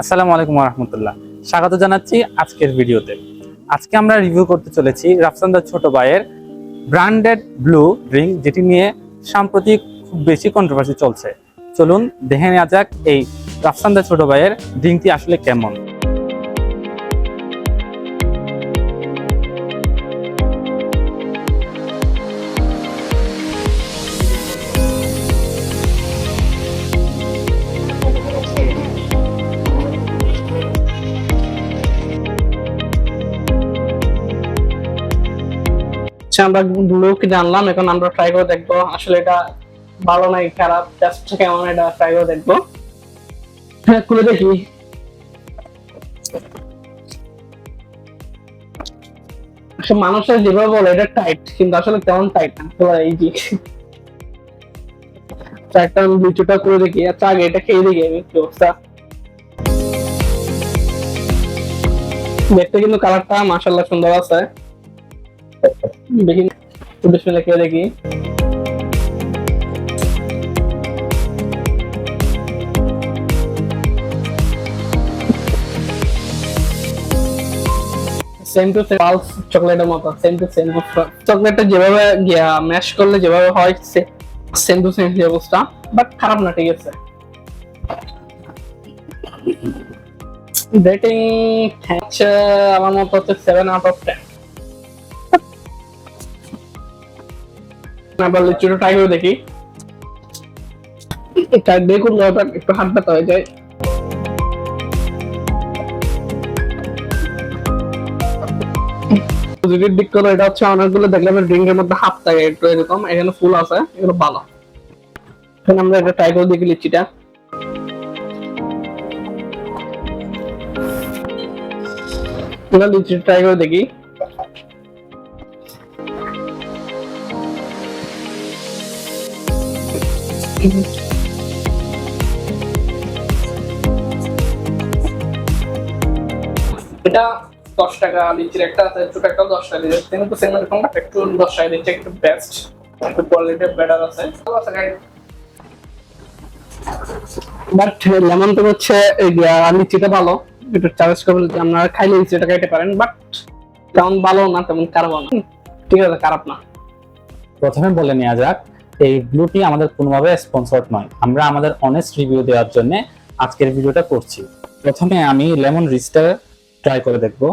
আসসালামু আলাইকুম ওয়া রাহমাতুল্লাহ। স্বাগত জানাচ্ছি আজকের ভিডিওতে। আজকে আমরা রিভিউ করতে চলেছি রাফসানদার ছোট ভাইয়ের ব্র্যান্ডেড ব্লু ড্রিঙ্ক, যেটি নিয়ে সাম্প্রতিক খুব বেশি কন্ট্রোভার্সি চলছে। চলুন দেখে নেওয়া যাক এই রাফসানদার ছোট ভাইয়ের ড্রিঙ্কটি আসলে কেমন। আমরা ব্লুক জানলাম, এখন আমরা ট্রাই করে দেখবো আসলে এটা ভালো নাই খারাপ, টেস্ট কেমন এটা ট্রাই করে দেখবো। হ্যাঁ, খুলে দেখি। মানুষের যেভাবে বলে এটা টাইট, কিন্তু আসলে তেমন টাইট না, এই যে একটা আমি দুইটা করে দেখি। আচ্ছা, আগে এটা খেয়ে দেখি আমি কি অবস্থা। দেখতে কিন্তু কালারটা মাশাআল্লাহ সুন্দর আছে। দেখি বিসমিল্লাহ খেয়ে দেখি। সেম টু সেম পালস চকলেটের মতো, সেম টু সেম। চকলেটটা যেভাবে ম্যাশ করলে যেভাবে হয় সেম টু সেম অবস্থা, বাট খারাপ না, ঠিক আছে। রেটিং হচ্ছে আমার মত হচ্ছে 7 আউট অফ 10। আবার লিচুটা ট্রাই করে দেখি। এটা দেখুন, একটু হাত ব্যথা হয়ে যায়। পজিটিভ দিক হলো এটা হচ্ছে অনেকগুলো দেখলাম ড্রিঙ্কের মধ্যে হাফ থাকে, একটু এরকম, এখানে ফুল আছে, এগুলো ভালো। এখন আমরা এটা ট্রাই করে দেখি লিচিটা। লিচি ট্রাই করে দেখি। এটা 10 টাকা, লিচির একটা আছে ছোট একটা 10 টাকা দিচ্ছে, কিন্তু সেগমেন্ট কোনটা একটু 10 টাকা দিচ্ছে, একটু বেস্ট, একটু কোয়ালিটি বেটার আছে, ভালো আছে গাইস। বাট লেমন তো হচ্ছে এই লিচিটা ভালো, একটু চার্জ করে আপনারা খাইলে লিচিটা খাইতে পারেন, বাট তেমন ভালো না, তেমন খারাপ না, ঠিক আছে, খারাপ না। প্রথমে বলে নেওয়া যাক, এই ব্লুটি আমাদের কোনোভাবে স্পন্সর্ড নয়। আমরা আমাদের অনেস্ট রিভিউ দেওয়ার জন্য আজকের ভিডিওটা করছি। প্রথমে আমি লেমন রিচটা ট্রাই করে দেখব।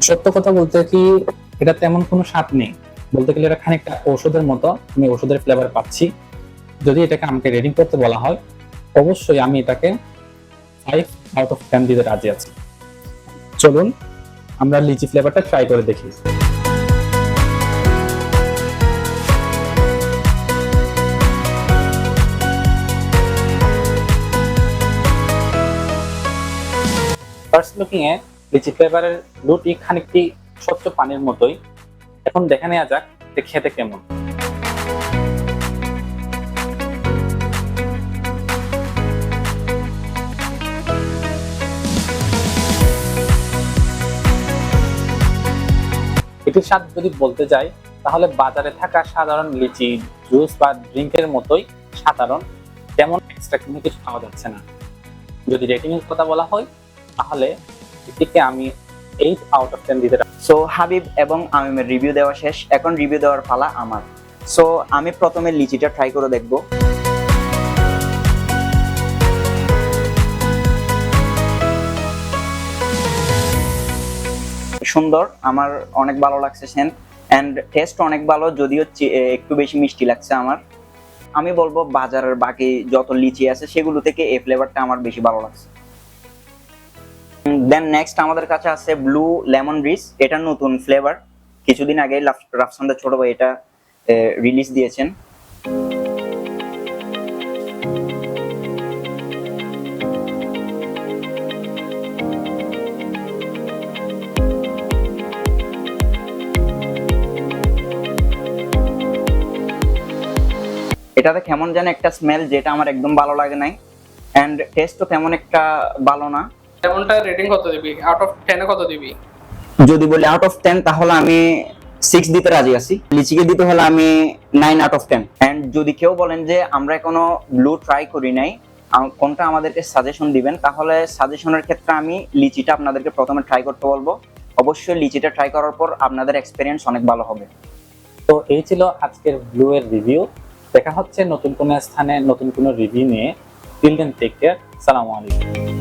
সত্য কথা বলতে কি, এটা তেমন কোনো স্বাদ নেই। বলতে গেলে এটা খানিকটা ঔষধের মতো, আমি ওষুধের ফ্লেভার পাচ্ছি। যদি এটাকে আমাকে রেটিং করতে বলা হয়, অবশ্যই আমি এটাকে 5 আউট অফ 10 দিতে রাজি আছি। চলুন আমরা লিচি ফ্লেভারটা ট্রাই করে দেখি। ফার্স্ট লুকিং এ লিচি ফ্লেভারের ব্লুটি খানিকটি স্বচ্ছ পানির মতোই। এখন দেখে নেওয়া যাক যে খেতে কেমন। এটির স্বাদ যদি বলতে যাই, তাহলে বাজারে থাকা সাধারণ লিচি জুস বা ড্রিঙ্কের মতোই সাধারণ, তেমন এক্সট্রা কোনো কিছু পাওয়া যাচ্ছে না। যদি রেটিং এর কথা বলা হয়, তাহলে এটিকে আমি 8 আউট অফ 10 দিতে রাজি। সো হাবিব এবং আমিমের রিভিউ দেওয়া শেষ, এখন রিভিউ দেওয়ার পালা আমার। সো আমি প্রথমে লিচিটা ট্রাই করে দেখব। সুন্দর, আমার অনেক ভালো লাগছে সেন্ট এন্ড টেস্ট অনেক ভালো, যদিও একটু বেশি মিষ্টি লাগছে আমার। আমি বলবো বাজারের বাকি যত লিচি আছে সেগুলো থেকে এই ফ্লেভারটা আমার বেশি ভালো লাগছে। দেন নেক্সট আমাদের কাছে আছে ব্লু লেমন রিচ। এটা নতুন ফ্লেভার, কিছুদিন আগে রাফসানদার ছোট ভাই এটা রিলিজ দিয়েছেন। এটাতে কেমন যেন একটা স্মেল, যেটা আমার একদম ভালো লাগে নাই, এন্ড টেস্টও তেমন একটা ভালো না। লেমনটা রেটিং কত দিবি? আউট অফ 10 এ কত দিবি? যদি বলি আউট অফ 10 তাহলে আমি 6 দিতে রাজি আছি। লিচিকে দিতে হলে আমি 9 আউট অফ 10। এন্ড যদি কেউ বলেন যে আমরা এখনো ব্লু ট্রাই করি নাই, কোনটা আমাদেরকে সাজেশন দিবেন, তাহলে সাজেশনের ক্ষেত্রে আমি লিচিটা আপনাদেরকে প্রথমে ট্রাই করতে বলবো। অবশ্যই লিচিটা ট্রাই করার পর আপনাদের এক্সপেরিয়েন্স অনেক ভালো হবে। তো এই ছিল আজকের ব্লু এর রিভিউ। দেখা হচ্ছে নতুন কোনো স্থানে নতুন কোনো রিভিউ নিয়ে। টিল দেন টেক কেয়ার, সালামু আলাইকুম।